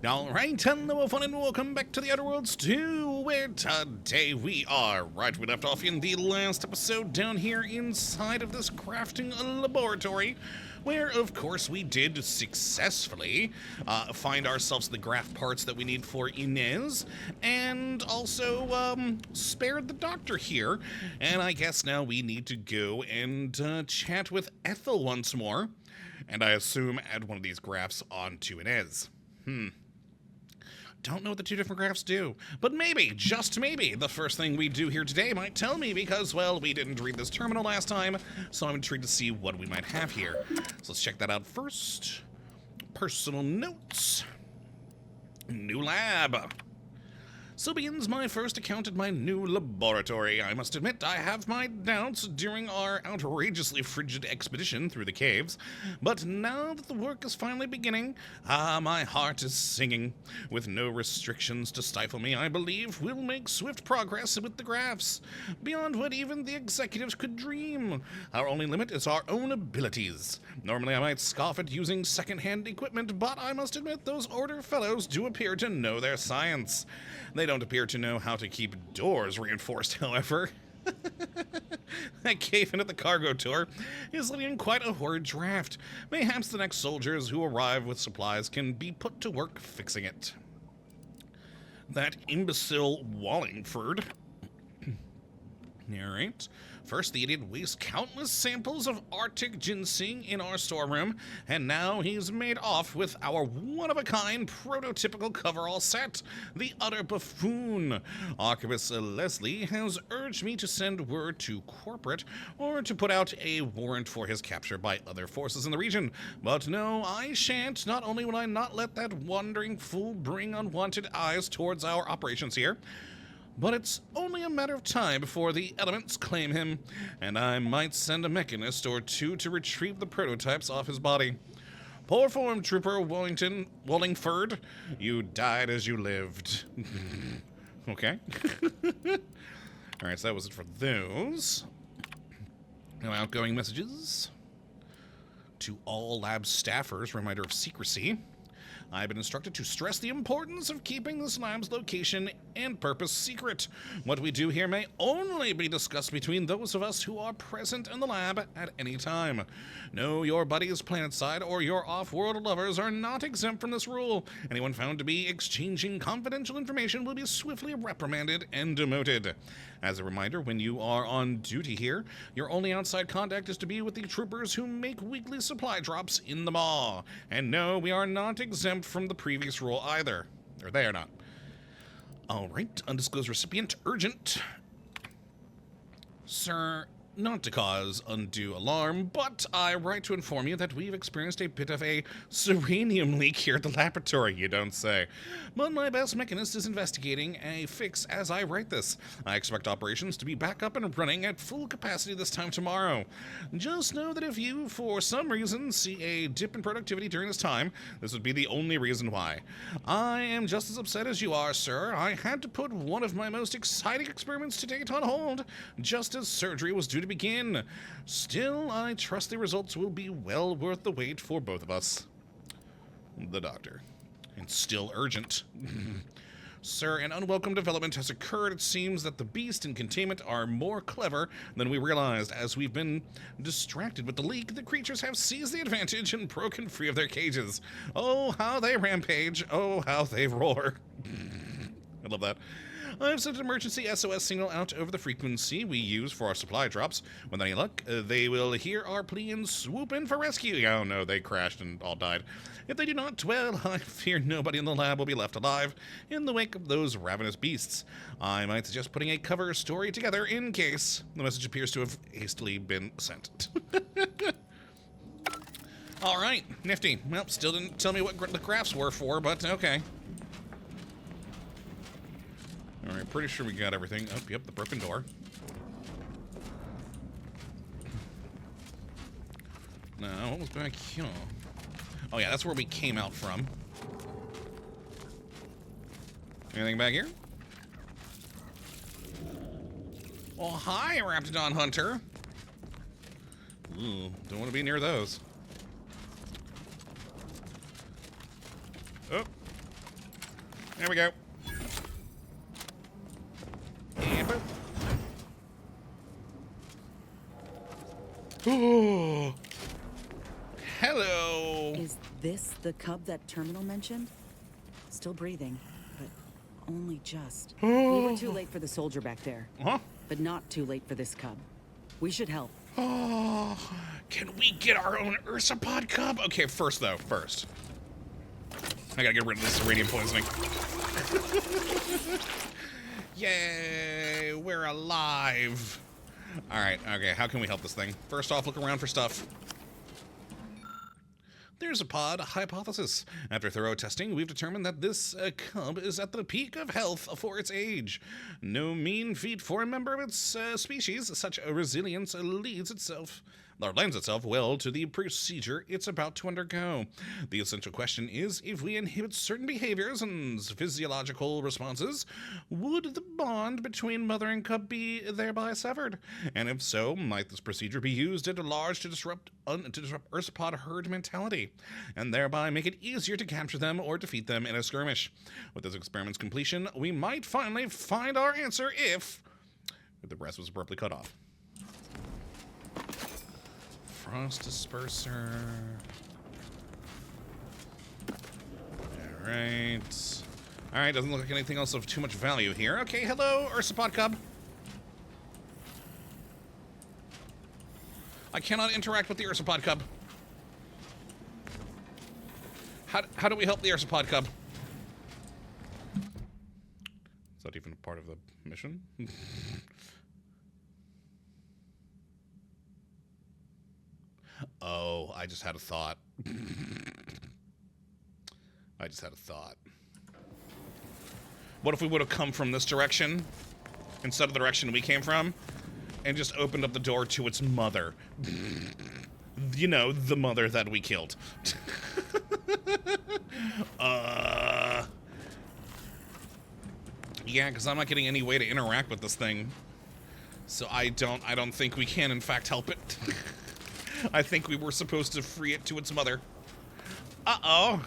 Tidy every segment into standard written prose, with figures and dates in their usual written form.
Alright, hello fun and welcome back to the Outer Worlds 2, where today we are right we left off in the last episode down here inside of this crafting laboratory, where of course we did successfully find ourselves the graft parts that we need for Inez, and also spared the doctor here, and I guess now we need to go and chat with Ethel once more, and I assume add one of these grafts onto Inez. Don't know what the two different grafts do, but maybe, just maybe, the first thing we do here today might tell me because, well, we didn't read this terminal last time, so I'm intrigued to see what we might have here. So let's check that out first. Personal notes. New lab. So begins my first account at my new laboratory. I must admit, I have my doubts during our outrageously frigid expedition through the caves, but now that the work is finally beginning, my heart is singing. With no restrictions to stifle me, I believe we'll make swift progress with the grafts, beyond what even the executives could dream. Our only limit is our own abilities. Normally I might scoff at using second-hand equipment, but I must admit those order fellows do appear to know their science. They don't appear to know how to keep doors reinforced, however. That cave in at the cargo tour is leaving quite a horrid draft. Mayhaps the next soldiers who arrive with supplies can be put to work fixing it. That imbecile Wallingford. Alright. First, the idiot wastes countless samples of Arctic ginseng in our storeroom, and now he's made off with our one-of-a-kind prototypical coverall set, the utter buffoon. Archivist Leslie has urged me to send word to corporate or to put out a warrant for his capture by other forces in the region. But no, I shan't. Not only will I not let that wandering fool bring unwanted eyes towards our operations here, but it's only a matter of time before the elements claim him, and I might send a mechanist or two to retrieve the prototypes off his body. Poor form Trooper Wallingford, you died as you lived. Okay. Alright, so that was it for those. No outgoing messages. To all lab staffers, reminder of secrecy. I've been instructed to stress the importance of keeping this lab's location and purpose secret. What we do here may only be discussed between those of us who are present in the lab at any time. No, your buddies planetside or your off-world lovers are not exempt from this rule. Anyone found to be exchanging confidential information will be swiftly reprimanded and demoted. As a reminder, when you are on duty here, your only outside contact is to be with the troopers who make weekly supply drops in the maw. And no, we are not exempt from the previous rule either. Or they are not. Alright, undisclosed recipient, urgent. Sir, not to cause undue alarm, but I write to inform you that we've experienced a bit of a serenium leak here at the laboratory, you don't say. But my best mechanist is investigating a fix as I write this. I expect operations to be back up and running at full capacity this time tomorrow. Just know that if you, for some reason, see a dip in productivity during this time, this would be the only reason why. I am just as upset as you are, sir. I had to put one of my most exciting experiments to date on hold, just as surgery was due to begin. Still, I trust the results will be well worth the wait for both of us. The doctor. And still urgent. Sir, an unwelcome development has occurred. It seems that the beast and containment are more clever than we realized. As we've been distracted with the leak, the creatures have seized the advantage and broken free of their cages. Oh, how they rampage. Oh, how they roar. I love that. I've sent an emergency SOS signal out over the frequency we use for our supply drops. With any luck, they will hear our plea and swoop in for rescue. Oh no, they crashed and all died. If they do not, well, I fear nobody in the lab will be left alive in the wake of those ravenous beasts. I might suggest putting a cover story together in case the message appears to have hastily been sent. Alright, nifty. Well, still didn't tell me what the grafts were for, but okay. Alright, pretty sure we got everything. Oh, yep, the broken door. Now, what was back here? Oh yeah, that's where we came out from. Anything back here? Oh, hi, Raptidon Hunter. Ooh, don't want to be near those. Oh. There we go. And boom. Oh. Hello. Is this the cub that Terminal mentioned? Still breathing, but only just. We were too late for the soldier back there. Huh? But not too late for this cub. We should help. Oh, can we get our own Ursopod cub? Okay, first. I gotta get rid of this radium poisoning. Yay, we're alive. All right, okay, how can we help this thing? First off, look around for stuff. There's a pod hypothesis. After thorough testing, we've determined that this cub is at the peak of health for its age. No mean feat for a member of its species. Such a resilience lends itself well to the procedure it's about to undergo. The essential question is, if we inhibit certain behaviors and physiological responses, would the bond between mother and cub be thereby severed? And if so, might this procedure be used at large to disrupt Ursopod herd mentality, and thereby make it easier to capture them or defeat them in a skirmish? With this experiment's completion, we might finally find our answer if the breast was abruptly cut off. Frost disperser. Alright. Alright, doesn't look like anything else of too much value here. Okay, hello, Ursopod cub. I cannot interact with the Ursopod cub. How do we help the Ursopod cub? Is that even part of the mission? Oh, I just had a thought. What if we would have come from this direction instead of the direction we came from and just opened up the door to its mother? You know, the mother that we killed. Yeah, because I'm not getting any way to interact with this thing. So I don't think we can, in fact, help it. I think we were supposed to free it to its mother. Uh-oh.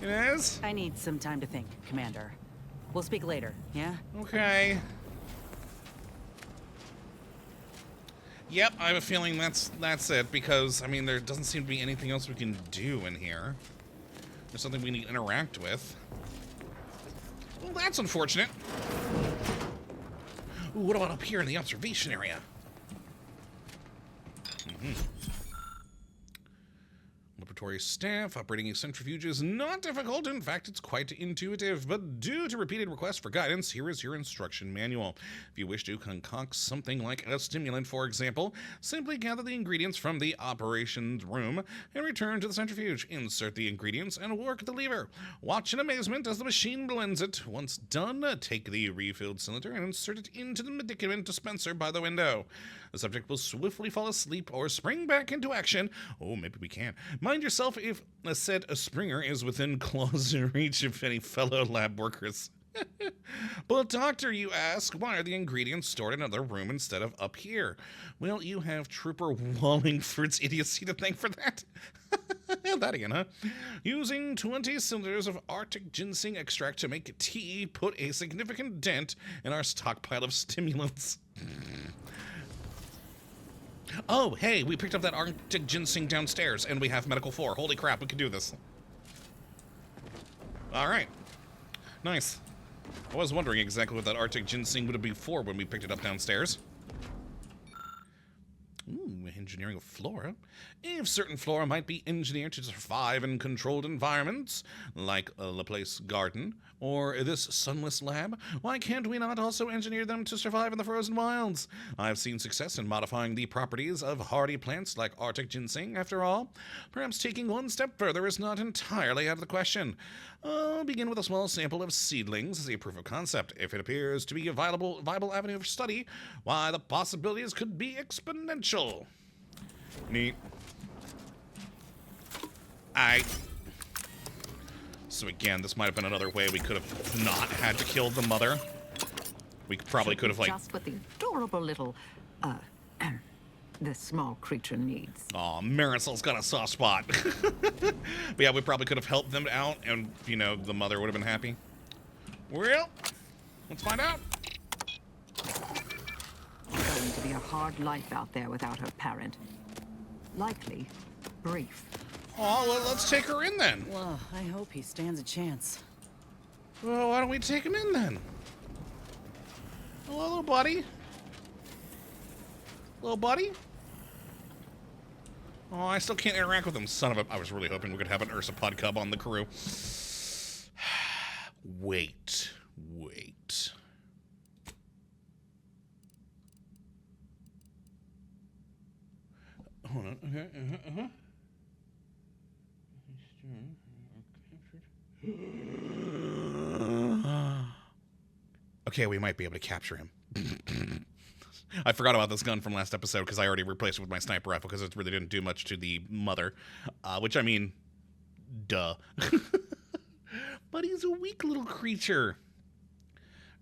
It is? I need some time to think, Commander. We'll speak later, yeah? Okay. Yep, I have a feeling that's it, because, I mean, there doesn't seem to be anything else we can do in here. There's something we need to interact with. Well, that's unfortunate. Ooh, what about up here in the observation area? Laboratory staff. Operating a centrifuge is not difficult. In fact, it's quite intuitive. But due to repeated requests for guidance, here is your instruction manual. If you wish to concoct something like a stimulant, for example, simply gather the ingredients from the operations room and return to the centrifuge. Insert the ingredients and work the lever. Watch in amazement as the machine blends it. Once done, take the refilled cylinder and insert it into the medicament dispenser by the window. The subject will swiftly fall asleep or spring back into action. Oh, maybe we can. Mind yourself if a Springer is within claws reach of any fellow lab workers. But doctor, you ask, why are the ingredients stored in another room instead of up here? Well, you have Trooper Wallingford's idiocy to thank for that. That again, huh? Using 20 cylinders of Arctic ginseng extract to make tea put a significant dent in our stockpile of stimulants. Oh, hey, we picked up that Arctic ginseng downstairs, and we have medical 4. Holy crap, we can do this. All right. Nice. I was wondering exactly what that Arctic ginseng would be for when we picked it up downstairs. Ooh, engineering of flora. If certain flora might be engineered to survive in controlled environments, like a Laplace garden, or this sunless lab, why can't we not also engineer them to survive in the frozen wilds? I've seen success in modifying the properties of hardy plants like Arctic ginseng, after all. Perhaps taking one step further is not entirely out of the question. I'll begin with a small sample of seedlings as a proof of concept. If it appears to be a viable avenue of study, why, the possibilities could be exponential. Neat. So again, this might have been another way we could have not had to kill the mother. We probably could have, like... Just with the adorable little, this small creature needs. Aw, Marisol's got a soft spot. But yeah, we probably could have helped them out, and, you know, the mother would have been happy. Well, let's find out. It's going to be a hard life out there without her parent. Likely brief. Oh, well, let's take her in then. Well, I hope he stands a chance. Well, why don't we take him in then? Hello, little buddy. Little buddy? Oh, I still can't interact with him. Son of a... I was really hoping we could have an Ursopod cub on the crew. Wait. Hold on. Okay, okay, we might be able to capture him. I forgot about this gun from last episode because I already replaced it with my sniper rifle because it really didn't do much to the mother. Which, I mean, duh. But he's a weak little creature.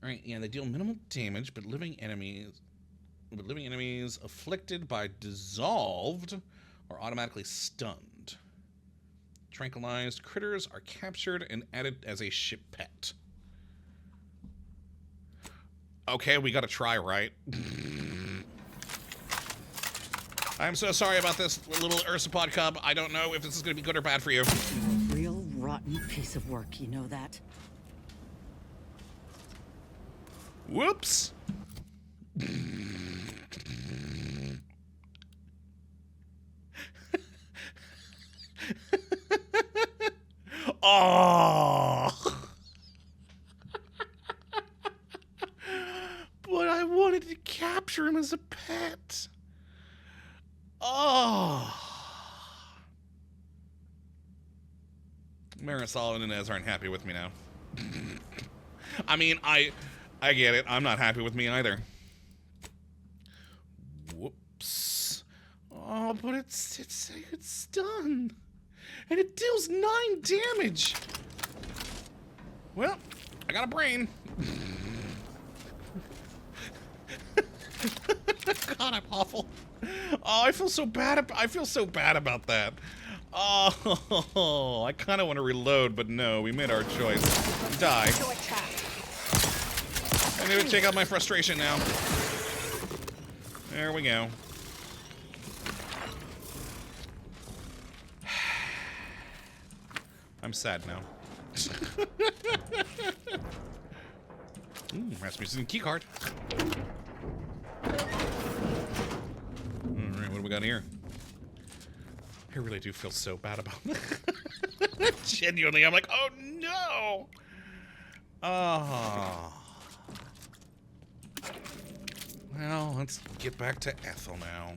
Alright, yeah, they deal minimal damage, but living enemies afflicted by dissolved are automatically stunned. Tranquilized critters are captured and added as a ship pet. Okay, we gotta try, right? I'm so sorry about this little Ursopod cub. I don't know if this is gonna be good or bad for you. A real rotten piece of work, you know that? Whoops! Oh! But I wanted to capture him as a pet. Oh! Marisol and Inez aren't happy with me now. I mean, I get it. I'm not happy with me either. Whoops. Oh, but it's done. And it deals 9 damage. Well, I got a brain. God, I'm awful. Oh, I feel so bad about that. Oh, I kind of want to reload, but no, we made our choice. Die. I'm gonna check out my frustration now. There we go. I'm sad now. Ooh, Rasmussen key card. Alright, what do we got here? I really do feel so bad about that. Genuinely, I'm like, oh no! Oh. Well, let's get back to Ethel now.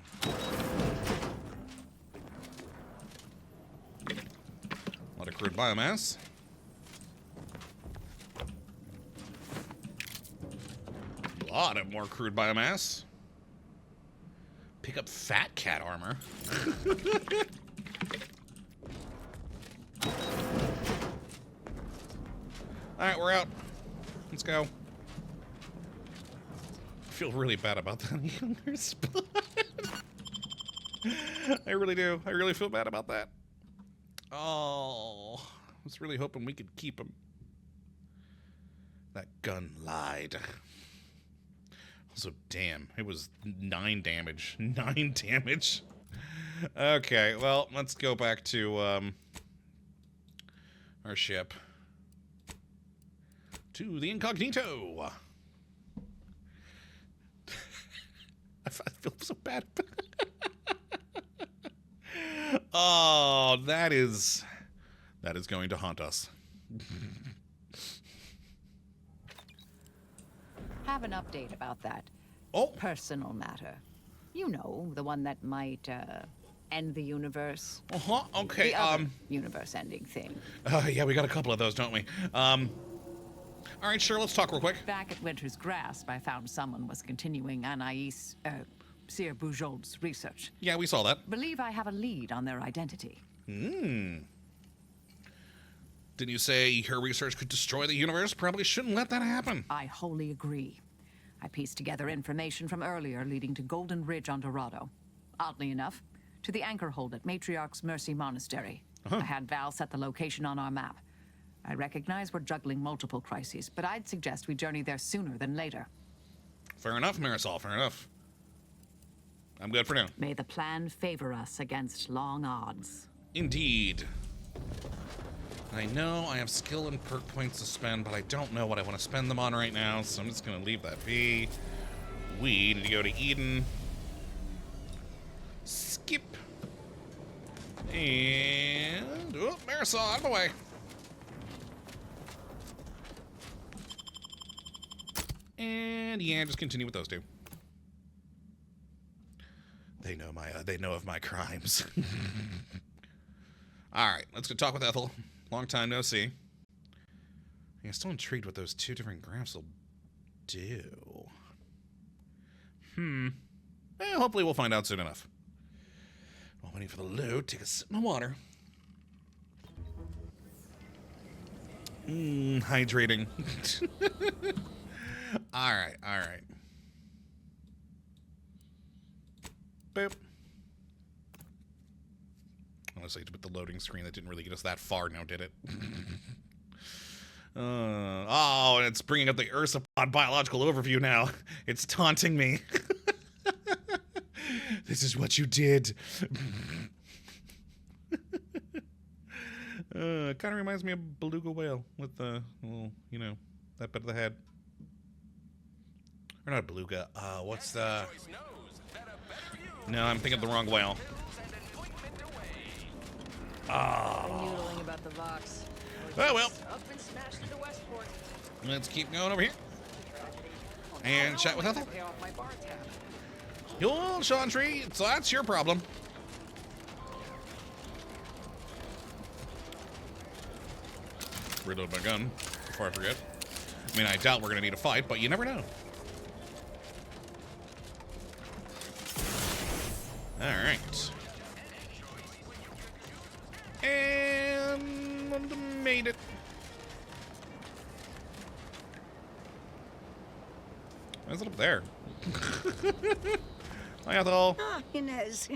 A lot of crude biomass. A lot of more crude biomass. Pick up fat cat armor. Alright, we're out. Let's go. I feel really bad about that younger spot. I really do. I really feel bad about that. Oh, I was really hoping we could keep him. That gun lied. Also, damn, it was 9 damage. 9 damage. Okay, well, let's go back to our ship. To the incognito. I feel so bad. Oh, that is going to haunt us. Have an update about that. Oh. Personal matter. You know, the one that might end the universe. Uh-huh. Okay. The other universe-ending thing. Yeah, we got a couple of those, don't we? All right, sure. Let's talk real quick. Back at Winter's Grasp, I found someone was continuing Anais, Sir Bujold's research. Yeah, we saw that. Believe I have a lead on their identity. Hmm. Didn't you say her research could destroy the universe? Probably shouldn't let that happen. I wholly agree. I pieced together information from earlier leading to Golden Ridge on Dorado. Oddly enough, to the anchor hold at Matriarch's Mercy Monastery. I had Val set the location on our map. I recognize we're juggling multiple crises, but I'd suggest we journey there sooner than later. Fair enough, Marisol, fair enough. I'm good for now. May the plan favor us against long odds. Indeed. I know I have skill and perk points to spend, but I don't know what I want to spend them on right now, so I'm just going to leave that be. We need to go to Eden. Skip. And... oh, Marisol, out of the way. And yeah, just continue with those two. They know of my crimes. All right, let's go talk with Ethel. Long time no see. I'm still intrigued what those two different grafts will do. Hopefully we'll find out soon enough. While waiting for the load, take a sip of my water. Hydrating. All right. Boop. Honestly, with the loading screen, that didn't really get us that far now, did it? Oh, and it's bringing up the Ursopod biological overview now. It's taunting me. This is what you did. Kind of reminds me of beluga whale with the little, you know, that bit of the head. Or not beluga. What's the... No, I'm thinking of the wrong whale. Noodling about the Vox. Oh, well. Up and smashed into Westport. Let's keep going over here. And chat with Ethel. Pay off my bar tab. You'll, Sean Tree, so that's your problem. Reload my gun before I forget. I mean, I doubt we're going to need a fight, but you never know. Alright. And made it. Why is it up there? Hi, Ethel. Ah, Inez.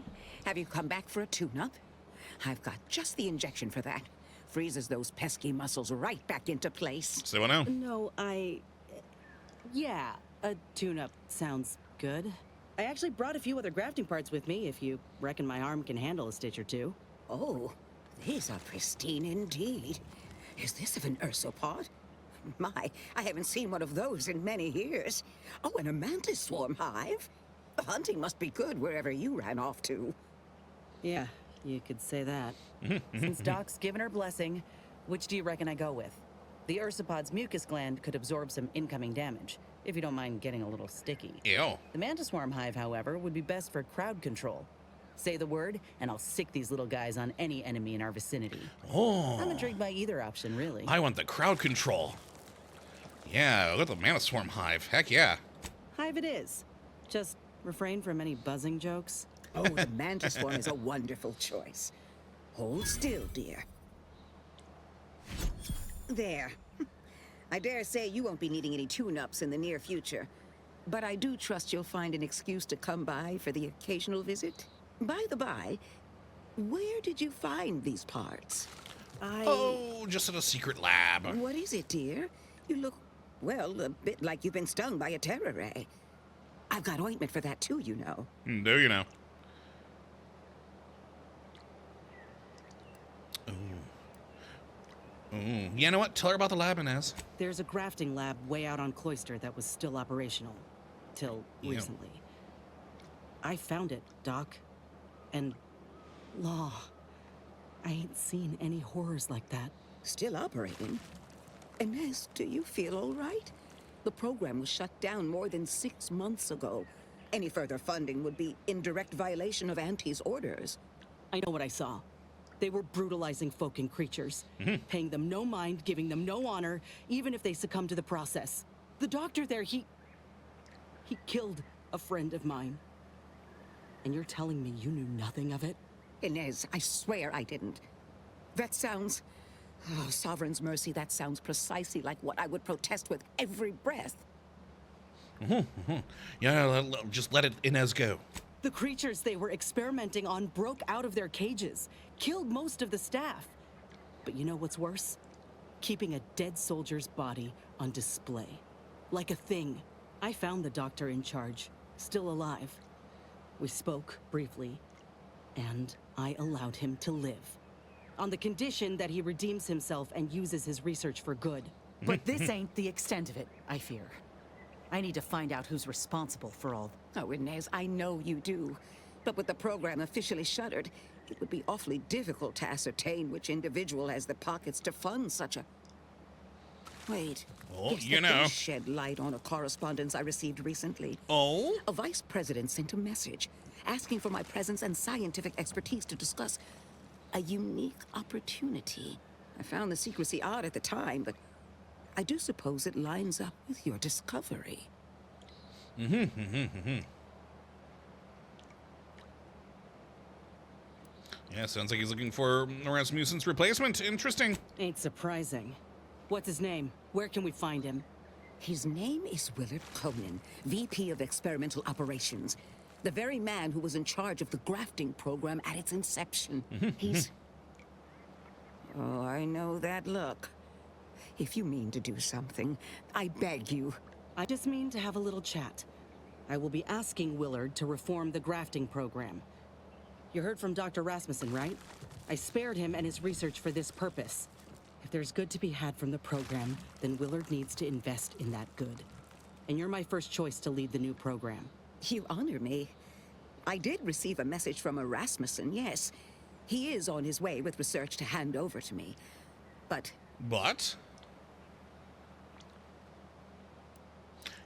Have you come back for a tune-up? I've got just the injection for that. Freezes those pesky muscles right back into place. Say what now? No, yeah, a tune-up sounds good. I actually brought a few other grafting parts with me, if you reckon my arm can handle a stitch or two. Oh, these are pristine indeed. Is this of an Ursopod? My, I haven't seen one of those in many years. Oh, and a mantis swarm hive? The hunting must be good wherever you ran off to. Yeah, you could say that. Since Doc's given her blessing, which do you reckon I go with? The Ursopod's mucus gland could absorb some incoming damage, if you don't mind getting a little sticky. Ew. The mantis swarm hive, however, would be best for crowd control. Say the word, and I'll sick these little guys on any enemy in our vicinity. Oh. I'm intrigued by either option, really. I want the crowd control. Yeah, look at the Mantis Swarm hive. Heck yeah. Hive it is. Just refrain from any buzzing jokes. Oh, the mantis swarm is a wonderful choice. Hold still, dear. There. I dare say you won't be needing any tune-ups in the near future. But I do trust you'll find an excuse to come by for the occasional visit. By the by, where did you find these parts? Oh, just in a secret lab. What is it, dear? You look, well, a bit like you've been stung by a terror ray. I've got ointment for that too, you know. Do you know? Ooh. You know what? Tell her about the lab, Inez. There's a grafting lab way out on Cloister that was still operational. Till recently. I found it, Doc. And... Law. I ain't seen any horrors like that. Still operating? Inez, do you feel all right? The program was shut down more than 6 months ago. Any further funding would be in direct violation of Auntie's orders. I know what I saw. They were brutalizing folk and creatures. Paying them no mind, giving them no honor, even if they succumb to the process. The doctor there, he killed a friend of mine. And you're telling me you knew nothing of it? Inez, I swear I didn't. That sounds... Oh, Sovereign's mercy, that sounds precisely like what I would protest with every breath. Yeah, just let it Inez go. The creatures they were experimenting on broke out of their cages, killed most of the staff. But you know what's worse? Keeping a dead soldier's body on display. Like a thing. I found the doctor in charge, still alive. We spoke briefly, and I allowed him to live. On the condition that he redeems himself and uses his research for good. But this ain't the extent of it, I fear. I need to find out who's responsible for all. Oh, Inez, I know you do. But with the program officially shuttered, it would be awfully difficult to ascertain which individual has the pockets to fund such a... Wait. Oh, Guess you that know. does shed light on a correspondence I received recently. Oh? A vice president sent a message asking for my presence and scientific expertise to discuss a unique opportunity. I found the secrecy odd at the time, but I do suppose it lines up with your discovery. Yeah, sounds like he's looking for Rasmussen's replacement. Interesting. Ain't surprising. What's his name? Where can we find him? His name is Willard Conan, VP of Experimental Operations. The very man who was in charge of the grafting program at its inception. He's... Oh, I know that look. If you mean to do something, I beg you. I just mean to have a little chat. I will be asking Willard to reform the grafting program. You heard from Dr. Rasmussen, right? I spared him and his research for this purpose. If there's good to be had from the program, then Willard needs to invest in that good. And you're my first choice to lead the new program. You honor me. I did receive a message from a Rasmussen, yes. He is on his way with research to hand over to me. But... But?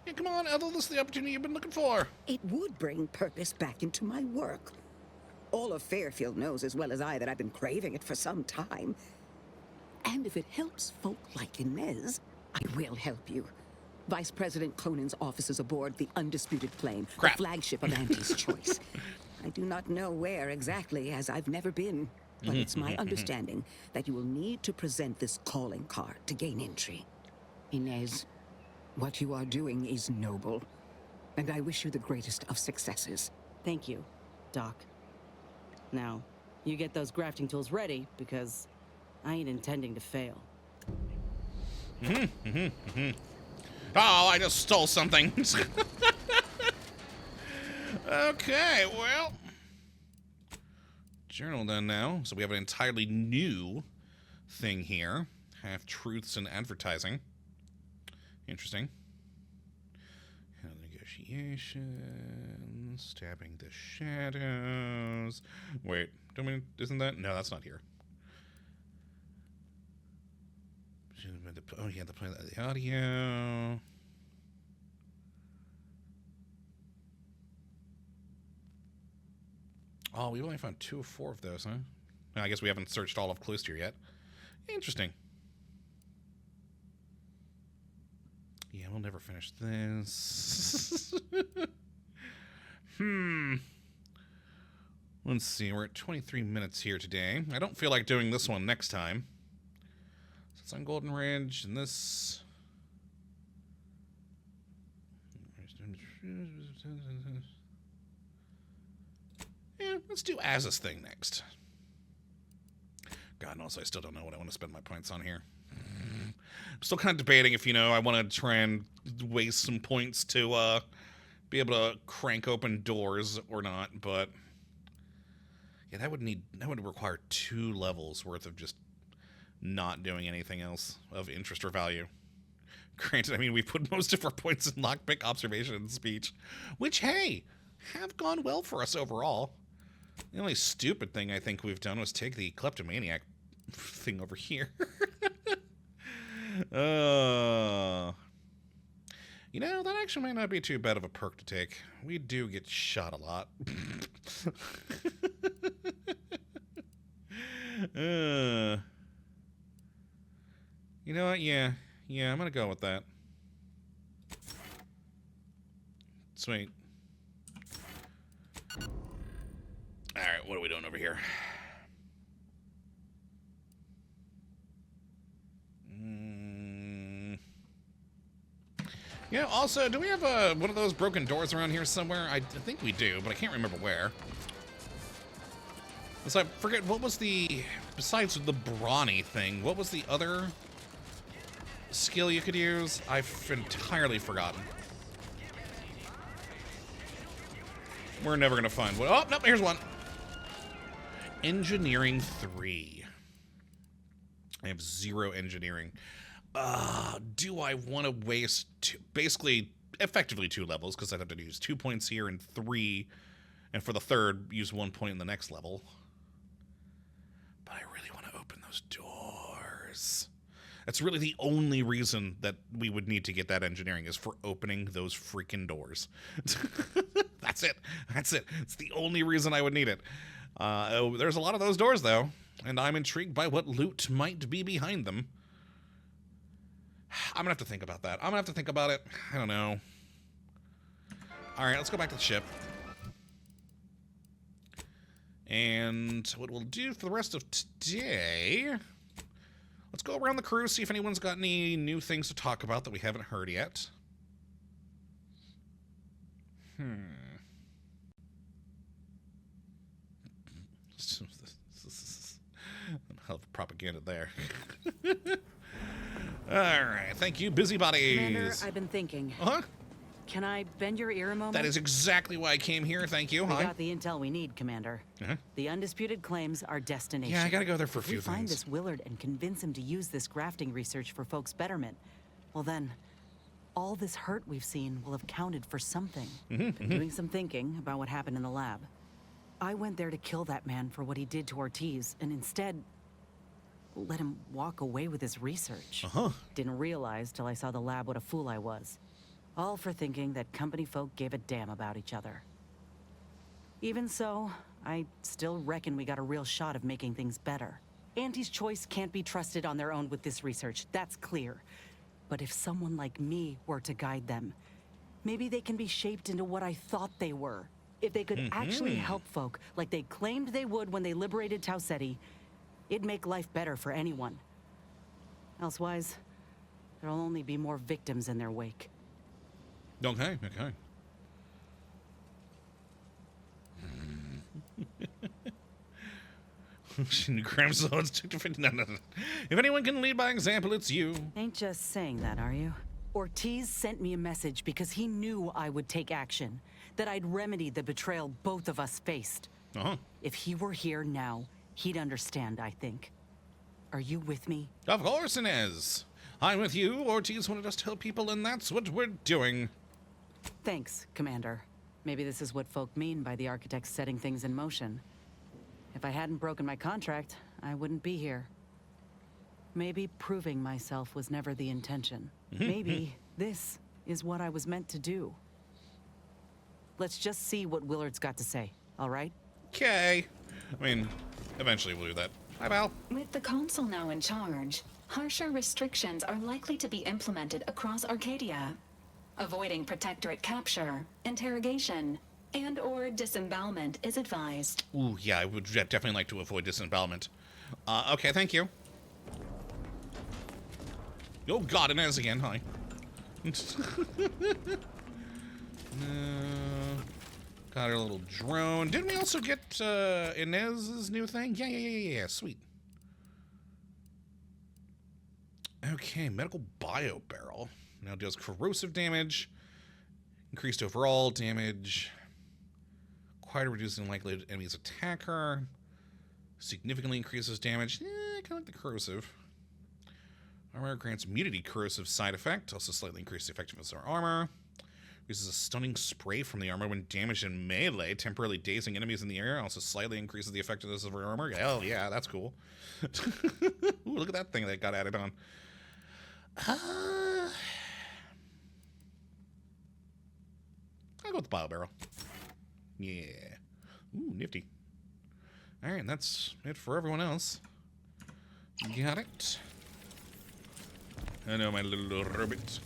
Yeah, come on, Ethel, this is the opportunity you've been looking for. it would bring purpose back into my work. All of Fairfield knows as well as I that I've been craving it for some time. And if it helps folk like Inez, I will help you. Vice President Conan's office is aboard the Undisputed Flame, Crap. the flagship of Auntie's choice. I do not know where exactly, as I've never been. But it's my understanding that you will need to present this calling card to gain entry. Inez, what you are doing is noble. And I wish you the greatest of successes. Thank you, Doc. Now, you get those grafting tools ready, because I ain't intending to fail. Oh, I just stole something. Okay, well. Journal done now. So we have an entirely new thing here. Half-truths and advertising. Interesting. Negotiations. Stabbing the shadows. Wait, isn't that? No, that's not here. Oh, yeah, the audio. Oh, we've only found 2 or 4 of those, huh? I guess we haven't searched all of Cloister yet. Interesting. Yeah, we'll never finish this. Let's see, we're at 23 minutes here today. I don't feel like doing this one next time. So it's on Golden Ridge, and this... Yeah, let's do Az's thing next. God knows I still don't know what I want to spend my points on here. I'm still kind of debating if, I want to try and waste some points to be able to crank open doors or not, but yeah, that would require 2 levels worth of just not doing anything else of interest or value. Granted, I mean, we put most of our points in lockpick, observation, and speech, which, hey, have gone well for us overall. The only stupid thing I think we've done was take the kleptomaniac thing over here. That actually might not be too bad of a perk to take. We do get shot a lot. You know what? Yeah, I'm gonna go with that. Sweet. Alright, what are we doing over here? Yeah, also, do we have one of those broken doors around here somewhere? I think we do, but I can't remember where. So I forget, what was the, besides the brawny thing, what was the other skill you could use? I've entirely forgotten. We're never gonna find one. Oh, no, here's one. Engineering 3. I have 0 engineering. Do I want to waste basically, effectively 2 levels, because I'd have to use 2 points here and 3, and for the third, use 1 point in the next level. But I really want to open those doors. That's really the only reason that we would need to get that engineering, is for opening those freaking doors. That's it. That's it. It's the only reason I would need it. There's a lot of those doors, though, and I'm intrigued by what loot might be behind them. I'm gonna have to think about that. I'm gonna have to think about it. I don't know. Alright, let's go back to the ship. And what we'll do for the rest of today... Let's go around the crew, see if anyone's got any new things to talk about that we haven't heard yet. Hell of propaganda there. Alright, thank you, busybodies. Commander, I've been thinking. Uh-huh. Can I bend your ear a moment? That is exactly why I came here, thank you. We got the intel we need, Commander. The undisputed claims our destination. Yeah, I gotta go there for a If few we find things. this Willard and convince him to use this grafting research for folks' betterment, well then, all this hurt we've seen will have counted for something. Been doing some thinking about what happened in the lab. I went there to kill that man for what he did to Ortiz, and instead let him walk away with his research. Didn't realize till I saw the lab what a fool I was. All for thinking that company folk gave a damn about each other. Even so, I still reckon we got a real shot of making things better. Auntie's choice can't be trusted on their own with this research, that's clear. But if someone like me were to guide them, maybe they can be shaped into what I thought they were. If they could actually help folk like they claimed they would when they liberated Tau Ceti, it'd make life better for anyone. Elsewise, there'll only be more victims in their wake. Okay, okay. No. If anyone can lead by example, it's you. Ain't just saying that, are you? Ortiz sent me a message because he knew I would take action, that I'd remedy the betrayal both of us faced. If he were here now, he'd understand, I think. Are you with me? Of course, Inez. I'm with you. Ortiz wanted us to help people, and that's what we're doing. Thanks, Commander. Maybe this is what folk mean by the architects setting things in motion. If I hadn't broken my contract, I wouldn't be here. Maybe proving myself was never the intention. Maybe this is what I was meant to do. Let's just see what Willard's got to say, all right? Okay. I mean, eventually we'll do that. Hi, Val. With the Council now in charge, harsher restrictions are likely to be implemented across Arcadia. Avoiding Protectorate capture, interrogation, and/or disembowelment is advised. Ooh, yeah, I would definitely like to avoid disembowelment. Okay, thank you. Oh God, Inez again, hi. Got our little drone. Didn't we also get Inez's new thing? Yeah, sweet. Okay, medical bio barrel. Now deals corrosive damage, increased overall damage, quite reducing likelihood of enemy's attacker, significantly increases damage. Kind of like the corrosive. Armor grants immunity corrosive side effect, also slightly increases the effectiveness of our armor. Uses a stunning spray from the armor when damaged in melee, temporarily dazing enemies in the air, also slightly increases the effectiveness of our armor. Hell yeah, that's cool. Ooh, look at that thing that got added on. I'll go with the bio barrel. Yeah. Ooh, nifty. Alright, and that's it for everyone else. Got it. I know, my little rabbit.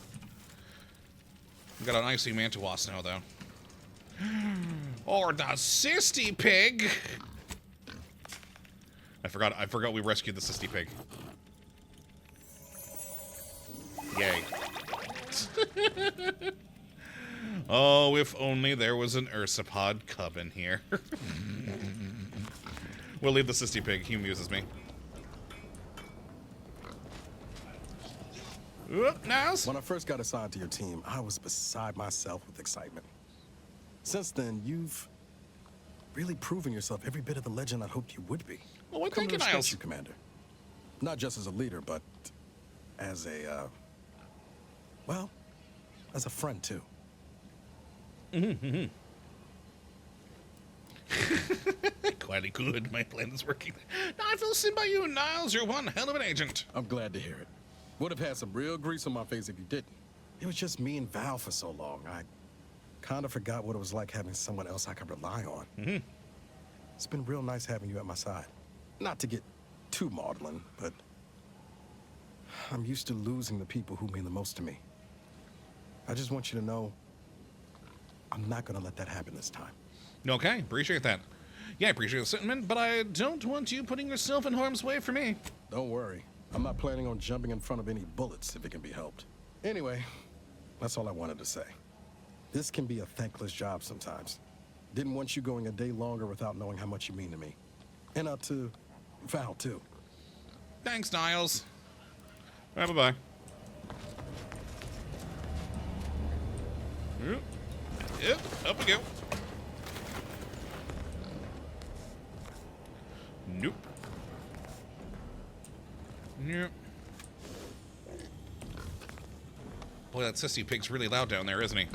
We got an icy mantiwas now, though. Or the cysty pig! I forgot we rescued the cysty pig. Yay. Oh, if only there was an Ursopod cub in here. We'll leave the Sissy Pig. He amuses me. Oop, Niles. When I first got assigned to your team, I was beside myself with excitement. Since then, you've really proven yourself every bit of the legend I hoped you would be. Well, what Come thank to you, respect Niles. you, Commander. Not just as a leader, but as a, well, as a friend, too. Quite good. My plan is working. Now I feel seen by you, Niles. You're one hell of an agent. I'm glad to hear it. Would have had some real grease on my face if you didn't. It was just me and Val for so long. I kind of forgot what it was like having someone else I could rely on. It's been real nice having you at my side. Not to get too maudlin, but I'm used to losing the people who mean the most to me. I just want you to know I'm not going to let that happen this time. Okay, appreciate that. Yeah, I appreciate the sentiment, but I don't want you putting yourself in harm's way for me. Don't worry. I'm not planning on jumping in front of any bullets if it can be helped. Anyway, that's all I wanted to say. This can be a thankless job sometimes. Didn't want you going a day longer without knowing how much you mean to me. And to Val, too. Thanks, Niles. All right, bye-bye. Yep, up we go. Nope. Nope. Boy, that Sissy Pig's really loud down there, isn't he?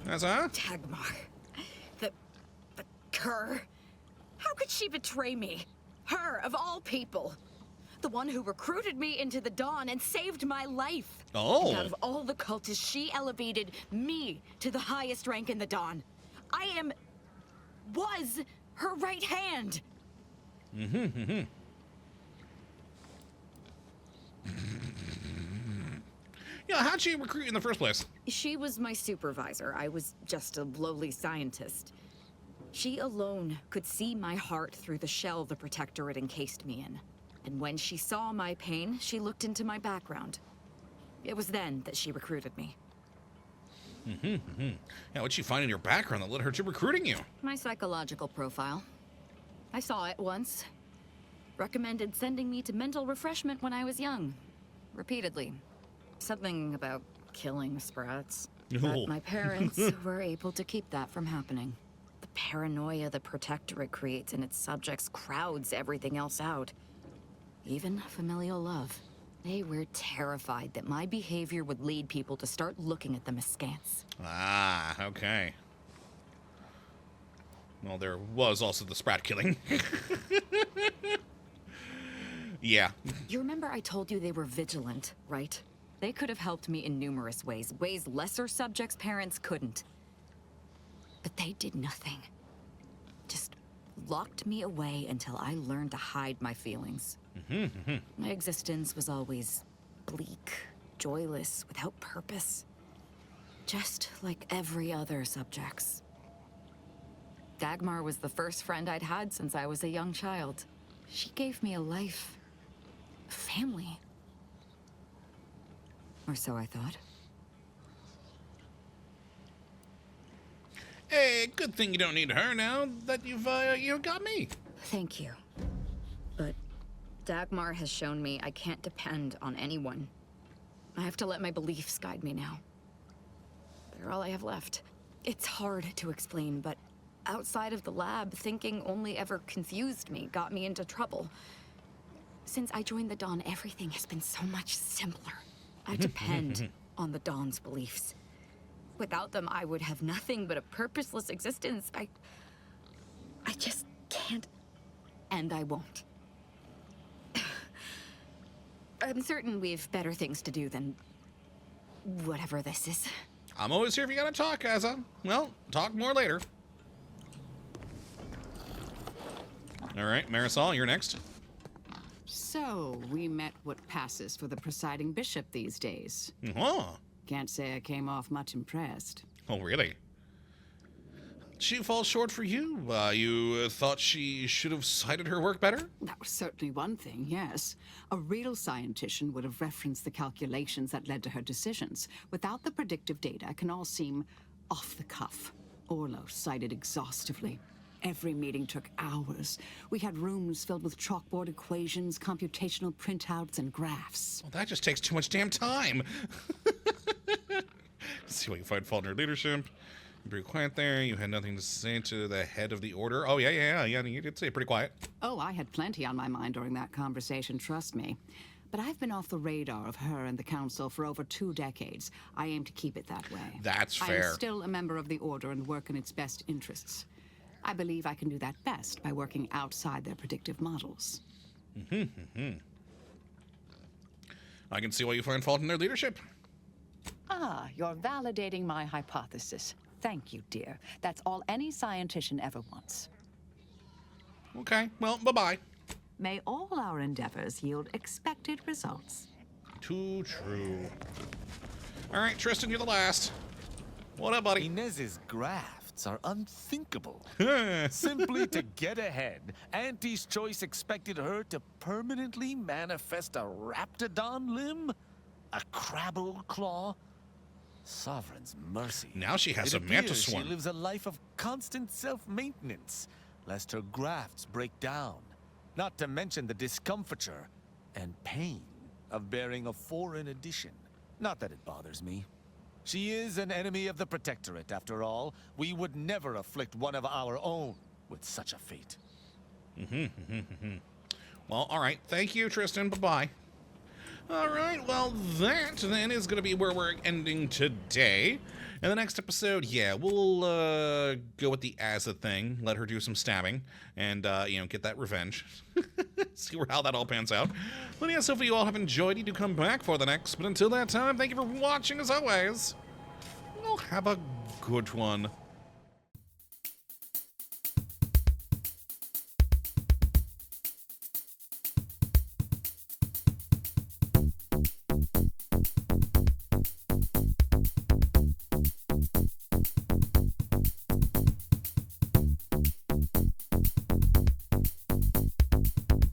That's Dagmar. The cur. How could she betray me? Her, of all people. The one who recruited me into the Dawn and saved my life. Oh. And out of all the cultists, she elevated me to the highest rank in the Dawn. Was her right hand. Yeah, how'd she recruit you in the first place? She was my supervisor. I was just a lowly scientist. She alone could see my heart through the shell the Protectorate encased me in. And when she saw my pain, she looked into my background. It was then that she recruited me. Yeah, what'd she find in your background that led her to recruiting you? My psychological profile. I saw it once. Recommended sending me to mental refreshment when I was young. Repeatedly. Something about killing sprats. Oh. But my parents were able to keep that from happening. The paranoia the Protectorate creates in its subjects crowds everything else out. Even familial love. They were terrified that my behavior would lead people to start looking at them askance. Ah, okay. Well, there was also the sprat killing. Yeah. You remember I told you they were vigilant, right? They could have helped me in numerous ways, ways lesser subjects' parents couldn't. But they did nothing. Just locked me away until I learned to hide my feelings. My existence was always bleak, joyless, without purpose. Just like every other subject's. Dagmar was the first friend I'd had since I was a young child. She gave me a life. A family. Or so I thought. Hey, good thing you don't need her now that you've got me. Thank you. But Dagmar has shown me I can't depend on anyone. I have to let my beliefs guide me now. They're all I have left. It's hard to explain, but outside of the lab, thinking only ever confused me, got me into trouble. Since I joined the Dawn, everything has been so much simpler. I depend on the Dawn's beliefs. Without them, I would have nothing but a purposeless existence. I just can't, and I won't. I'm certain we've better things to do than whatever this is. I'm always here if you gotta talk, Asa. Well, talk more later. All right, Marisol, you're next. So, we met what passes for the presiding bishop these days. Oh, Can't say I came off much impressed. oh really? she fall short for you? You thought she should have cited her work better? That was certainly one thing, yes. A real scientist would have referenced the calculations that led to her decisions. Without the predictive data, it can all seem off the cuff. Orlo cited exhaustively. Every meeting took hours. We had rooms filled with chalkboard equations, computational printouts, and graphs. Well, that just takes too much damn time. See what you find fault in her leadership. You're pretty quiet there. You had nothing to say to the head of the order. Oh, yeah. You did say pretty quiet. Oh, I had plenty on my mind during that conversation, trust me. But I've been off the radar of her and the Council for over 2 decades. I aim to keep it that way. That's fair. I'm still a member of the Order and work in its best interests. I believe I can do that best by working outside their predictive models. I can see why you find fault in their leadership. Ah, you're validating my hypothesis. Thank you, dear. That's all any scientist ever wants. Okay, well, bye-bye. May all our endeavors yield expected results. Too true. All right, Tristan, you're the last. What up, buddy? Inez's grafts are unthinkable. Simply to get ahead, Auntie's choice expected her to permanently manifest a raptidon limb? A crabble claw? Sovereign's mercy. Now she has It a mantis appears swarm. She lives a life of constant self-maintenance, lest her grafts break down. Not to mention the discomfiture and pain of bearing a foreign edition. Not that it bothers me. She is an enemy of the Protectorate, after all. We would never afflict one of our own with such a fate. Well, all right. Thank you, Tristan. Bye-bye. All right, well, that then is going to be where we're ending today. In the next episode, yeah, we'll go with the Azza thing, let her do some stabbing, and, get that revenge. See how that all pans out. But yes, hopefully you all have enjoyed. You do come back for the next. But until that time, thank you for watching, as always. Well, have a good one.